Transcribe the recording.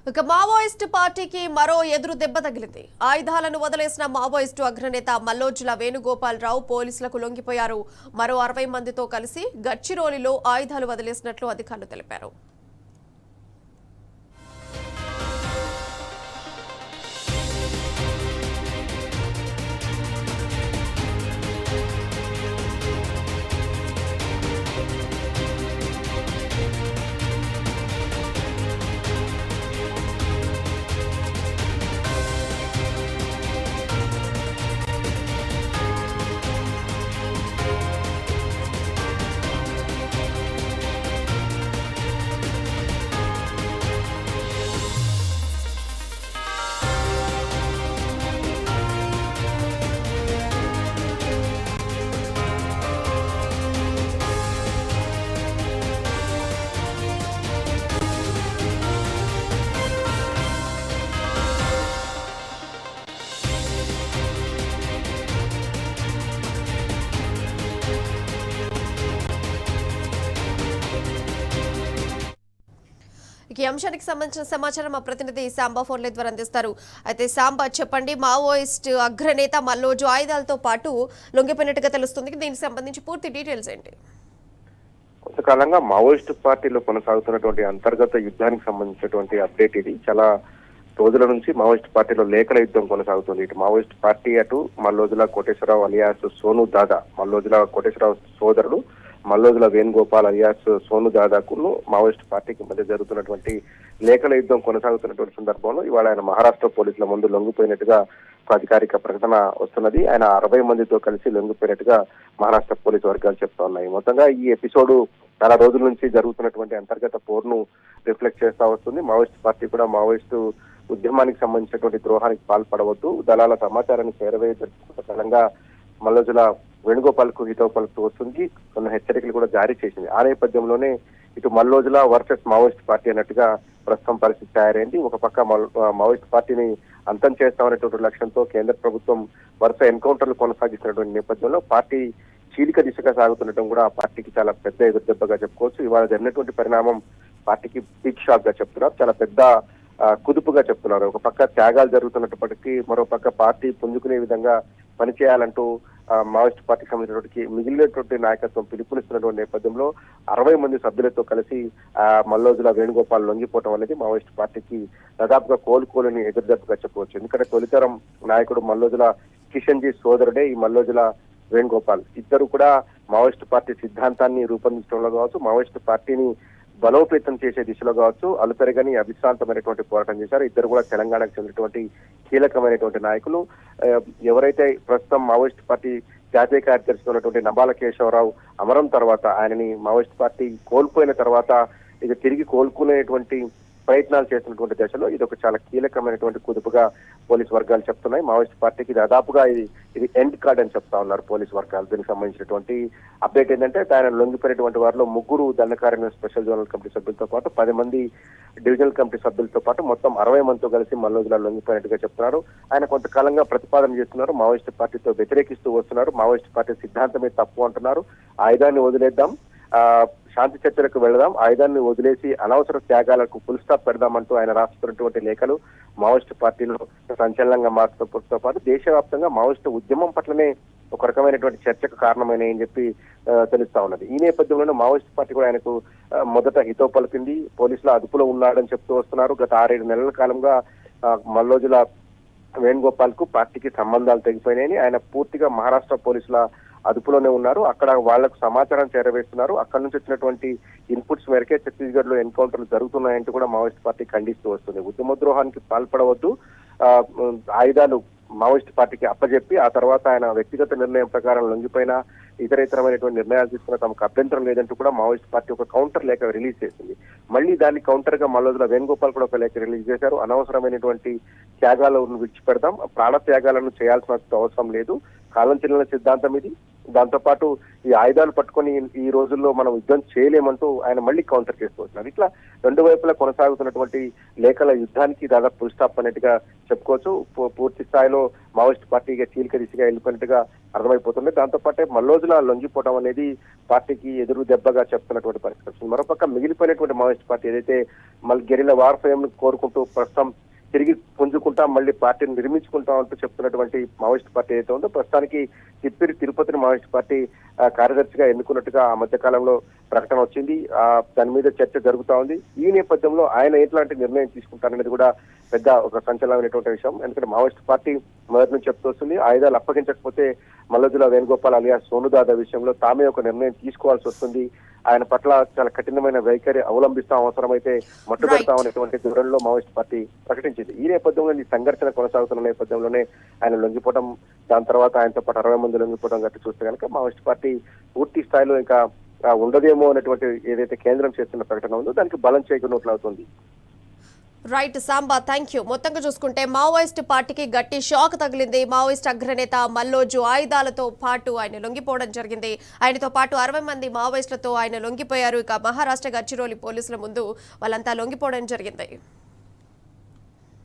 ఇక మావోయిస్టు పార్టీకి మరో ఎదురు దెబ్బ తగిలింది. ఆయుధాలను వదిలేసిన మావోయిస్టు అగ్రనేత మల్లోజుల వేణుగోపాలరావు పోలీసులకు లొంగిపోయారు. మరో 60 మందితో కలిసి గచ్చిరోలిలో ఆయుధాలు వదిలేసినట్లు అధికారులు తెలిపారు. ఈ అంశానికి సంబంధించిన సమాచారం మా ప్రతినిధి సాంబా ఫోన్ల ద్వారా అందిస్తారు. అయితే సాంబా, చెప్పండి, మావోయిస్ట్ అగ్రనేత మల్లోజు ఆయుధాలతో పాటు లొంగిపోయినట్టుగా తెలుస్తుంది. దీనికి సంబంధించి పూర్తి డీటెయిల్స్ ఏంటి? కొంతకాలంగా మావోయిస్టు పార్టీలో కొనసాగుతున్నటువంటి అంతర్గత యుద్ధానికి సంబంధించినటువంటి అప్డేట్ ఇది. చాలా రోజుల నుంచి మావోయిస్టు పార్టీలో లేఖల యుద్ధం కొనసాగుతుంది. ఇటు మావోయిస్టు పార్టీ, అటు మల్లోజుల కోటేశ్వరరావు అలియాస్ సోను దాదా, మల్లోజుల కోటేశ్వరరావు సోదరుడు మల్లోజుల వేణుగోపాల్ అలియాస్ సోను దాదాకు మావోయిస్టు పార్టీకి మధ్య జరుగుతున్నటువంటి లేఖల యుద్ధం కొనసాగుతున్నటువంటి సందర్భంలో ఇవాళ ఆయన మహారాష్ట్ర పోలీసుల ముందు లొంగిపోయినట్టుగా అధికారిక ప్రకటన వస్తున్నది. ఆయన 60 మందితో కలిసి లొంగిపోయినట్టుగా మహారాష్ట్ర పోలీసు వర్గాలు చెప్తా ఉన్నాయి. మొత్తంగా ఈ ఎపిసోడ్ చాలా రోజుల నుంచి జరుగుతున్నటువంటి అంతర్గత పోరును రిఫ్లెక్ట్ చేస్తా వస్తుంది. మావోయిస్టు పార్టీ కూడా మావోయిస్టు ఉద్యమానికి సంబంధించినటువంటి ద్రోహానికి పాల్పడవద్దు, దళాల సమాచారాన్ని చేరవేయగా మల్లోజుల వేణుగోపాల్ కు హితవు పలుకుతూ వస్తుంది. కొన్ని హెచ్చరికలు కూడా జారీ చేసింది. ఆ నేపథ్యంలోనే ఇటు మల్లోజుల వర్సెస్ మావోయిస్ట్ పార్టీ అన్నట్టుగా ప్రస్తుతం పరిస్థితి తయారైంది. ఒక పక్క మావోయిస్ట్ పార్టీని అంతం చేస్తామనేటువంటి లక్ష్యంతో కేంద్ర ప్రభుత్వం వరుస ఎన్కౌంటర్లు కొనసాగిస్తున్నటువంటి నేపథ్యంలో పార్టీ చీలిక దిశగా సాగుతుండటం కూడా ఆ పార్టీకి చాలా పెద్ద ఎదురుదెబ్బగా చెప్పుకోవచ్చు. ఇవాళ జరిగినటువంటి పరిణామం పార్టీకి బిగ్ షాక్ గా చెప్తున్నారు, చాలా పెద్ద కుదుపుగా చెప్తున్నారు. ఒక పక్క త్యాగాలు జరుగుతున్నప్పటికీ మరో పక్క పార్టీ పుంజుకునే విధంగా పనిచేయాలంటూ మావోయిస్ట్ పార్టీకి సంబంధించినటువంటి మిగిలినటువంటి నాయకత్వం పిలుపునిస్తున్నటువంటి నేపథ్యంలో 60 మంది సభ్యులతో కలిసి మల్లోజుల వేణుగోపాల్ లొంగిపోవడం అనేది మావోయిస్ట్ పార్టీకి దాదాపుగా కోలుకోలేని ఎదురుదెబ్బగా చెప్పవచ్చు. ఎందుకంటే తొలితరం నాయకుడు మల్లోజుల కిషన్ జీ సోదరుడే ఈ మల్లోజుల వేణుగోపాల్. ఇద్దరు కూడా మావోయిస్ట్ పార్టీ సిద్ధాంతాన్ని రూపొందించడంలో కావచ్చు, మావోయిస్ట్ పార్టీని బలోపేతం చేసే దిశలో కావచ్చు అలుపెరగని అవిశ్రాంతమైనటువంటి పోరాటం చేశారు. ఇద్దరు కూడా తెలంగాణకు చెందినటువంటి కీలకమైనటువంటి నాయకులు. ఎవరైతే ప్రస్తుతం మావోయిస్ట్ పార్టీ జాతీయ కార్యదర్శి ఉన్నటువంటి నబాల కేశవరావు అమరం తర్వాత, ఆయనని మావోయిస్ట్ పార్టీ కోల్పోయిన తర్వాత ఇక తిరిగి కోలుకునేటువంటి ప్రయత్నాలు చేస్తున్నటువంటి దశలో ఇది ఒక చాలా కీలకమైనటువంటి కుదుపుగా పోలీసు వర్గాలు చెప్తున్నాయి. మావోయిస్ట్ పార్టీకి దాదాపుగా ఇది ఎండ్ కార్డ్ అని చెప్తా ఉన్నారు పోలీసు వర్గాలు. దీనికి సంబంధించినటువంటి అప్డేట్ ఏంటంటే ఆయన లొంగిపోయినటువంటి వారిలో 3 దండకారణ్యం స్పెషల్ జోనల్ కమిటీ సభ్యులతో పాటు 10 మంది డివిజనల్ కమిటీ సభ్యులతో పాటు మొత్తం 60 మందితో కలిసి మల్లోజుల లొంగిపోయినట్టుగా చెప్తున్నారు. ఆయన కొంతకాలంగా ప్రతిపాదన చేస్తున్నారు, మావోయిస్ట్ పార్టీతో వ్యతిరేకిస్తూ వస్తున్నారు. మావోయిస్ట్ పార్టీ సిద్ధాంతమే తప్పు అంటున్నారు. ఆయుధాన్ని వదిలేద్దాం, శాంతి చర్చలకు వెళదాం, ఆయుధాన్ని వదిలేసి అనవసర త్యాగాలకు ఫుల్ స్టాప్ పెడదామంటూ ఆయన రాస్తున్నటువంటి లేఖలు మావోయిస్టు పార్టీలో సంచలనంగా మారుతూ పాటు దేశవ్యాప్తంగా మావోయిస్టు ఉద్యమం పట్లనే ఒక రకమైనటువంటి చర్చకు కారణమైనని చెప్పి తెలుస్తా ఉన్నది. ఈ నేపథ్యంలోనే మావోయిస్టు పార్టీ కూడా ఆయనకు మొదట హితవు పలికింది. పోలీసుల అదుపులో ఉన్నాడని చెప్తూ వస్తున్నారు. గత 6-7 నెలల కాలంగా మల్లోజుల వేణుగోపాల్ కు పార్టీకి సంబంధాలు తెగిపోయినాయని, ఆయన పూర్తిగా మహారాష్ట్ర పోలీసుల అదుపులోనే ఉన్నారు. అక్కడ వాళ్లకు సమాచారం చేరవేస్తున్నారు. అక్కడ నుంచి వచ్చినటువంటి ఇన్పుట్స్ మేరకే ఛత్తీస్గఢ్ లో ఎన్కౌంటర్లు జరుగుతున్నాయంటూ కూడా మావోయిస్ట్ పార్టీ ఖండిస్తూ వస్తుంది. ఉద్యమ ద్రోహానికి పాల్పడవద్దు, ఆయుధాలు మావోయిస్ట్ పార్టీకి అప్పజెప్పి ఆ తర్వాత ఆయన వ్యక్తిగత నిర్ణయం ప్రకారం లొంగిపోయినా ఇతరమైనటువంటి నిర్ణయాలు తీసుకున్న తమకు అభ్యంతరం లేదంటూ కూడా మావోయిస్ట్ పార్టీ ఒక కౌంటర్ లేఖ రిలీజ్ చేసింది. మళ్ళీ దాన్ని కౌంటర్ గా మల్లోజుల వేణుగోపాల్ కూడా ఒక లేఖ రిలీజ్ చేశారు. అనవసరమైనటువంటి త్యాగాలను విడిచిపెడదాం, ప్రాణ త్యాగాలను చేయాల్సిన అవసరం లేదు, కాలం చెల్లిన సిద్ధాంతం ఇది. దాంతో పాటు ఈ ఆయుధాలు పట్టుకొని ఈ రోజుల్లో మనం యుద్ధం చేయలేమంటూ ఆయన మళ్ళీ కౌంటర్ చేస్తూ వస్తున్నారు. ఇట్లా రెండు వైపులా కొనసాగుతున్నటువంటి లేఖల యుద్ధానికి దాదాపు ఫుల్ స్టాప్ అనేట్టుగా చెప్పుకోవచ్చు. పూర్తి స్థాయిలో మావోయిస్ట్ పార్టీగా చీలిక దిశగా వెళ్ళిపోయినట్టుగా అర్థమైపోతుంది. దాంతో పాటే మల్లోజుల లొంగిపోవడం అనేది పార్టీకి ఎదురు దెబ్బగా చెప్తున్నటువంటి పరిస్థితి వస్తుంది. మరోపక్క మిగిలిపోయినటువంటి మావోయిస్ట్ పార్టీ ఏదైతే మళ్ళీ గెరిల వార్ఫేమ్ కోరుకుంటూ ప్రస్తుతం తిరిగి పుంజుకుంటా మళ్ళీ పార్టీని నిర్మించుకుంటాం అంటూ చెప్తున్నటువంటి మావోయిస్ట్ పార్టీ ఏదైతే ఉందో ప్రస్తుతానికి తిప్పిరి తిరుపతిని మావోయిస్ట్ పార్టీ కార్యదర్శిగా ఎన్నుకున్నట్టుగా ఆ మధ్య కాలంలో ప్రకటన వచ్చింది. దాని మీద చర్చ జరుగుతా ఉంది. ఈ నేపథ్యంలో ఆయన ఎట్లాంటి నిర్ణయం తీసుకుంటారనేది కూడా పెద్ద ఒక సంచలనమైనటువంటి విషయం. ఎందుకంటే మావోయిస్ట్ పార్టీ మొదటి నుంచి చెప్తూ వస్తుంది, ఆయుధాలు అప్పగించకపోతే మల్లోజుల వేణుగోపాల్ అలియాస్ సోనుదాద విషయంలో తామే ఒక నిర్ణయం తీసుకోవాల్సి వస్తుంది, ఆయన పట్ల చాలా కఠినమైన వైఖరి అవలంబిస్తాం, అవసరమైతే మట్టుబెడతాం అనేటువంటి ధోరణిలో మావోయిస్ట్ పార్టీ ప్రకటించింది. ఈ నేపథ్యంలో ఈ సంఘర్షణ కొనసాగుతున్న నేపథ్యంలోనే ఆయన లొంగిపోవడం, దాని తర్వాత ఆయనతో పాటు 60 మంది లొంగిపోవడం గట్టి చూస్తే కనుక మావోయిస్ట్ పార్టీ పూర్తి స్థాయిలో ఇంకా ఉండదేమో అనేటువంటి ఏదైతే కేంద్రం చేస్తున్న ప్రకటన ఉందో దానికి బలం చేకూరినట్లవుతుంది. Right Samba, thank you. మొత్తంగా చూసుకుంటే మావోయిస్ట్ పార్టీకి గట్టి షాక్ తగిలింది. మావోయిస్ట్ అగ్రనేత మల్లోజు ఆయుధాలతో పాటు ఆయన లొంగిపోవడం జరిగింది. ఆయనతో పాటు 60 మంది మావోయిస్టులతో ఆయన లొంగిపోయారు. ఇక మహారాష్ట్ర గచ్చిరోలి పోలీసుల ముందు వాళ్ళంతా లొంగిపోవడం జరిగింది.